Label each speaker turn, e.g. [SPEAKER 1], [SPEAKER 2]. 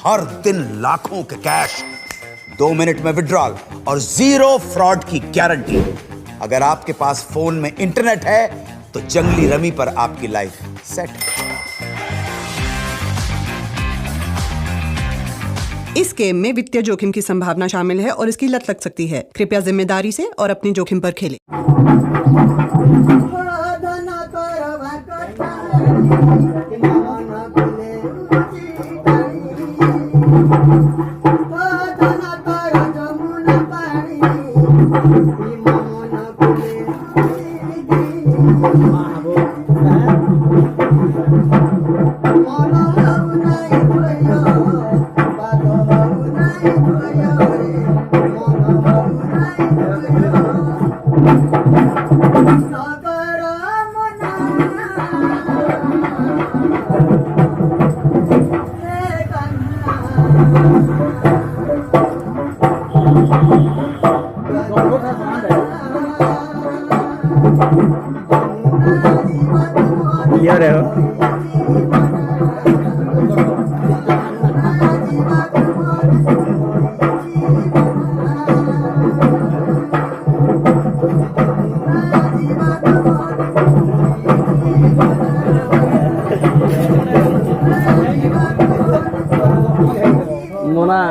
[SPEAKER 1] हर दिन लाखों के कैश, 2 मिनट में विड्रॉल और 0 फ्रॉड की गारंटी। अगर आपके पास फोन में इंटरनेट है तो जंगली रमी पर आपकी लाइफ सेट है।
[SPEAKER 2] इस गेम में वित्तीय जोखिम की संभावना शामिल है और इसकी लत लग सकती है। कृपया जिम्मेदारी से और अपने जोखिम पर खेलें।
[SPEAKER 3] लिया रहे हो मोना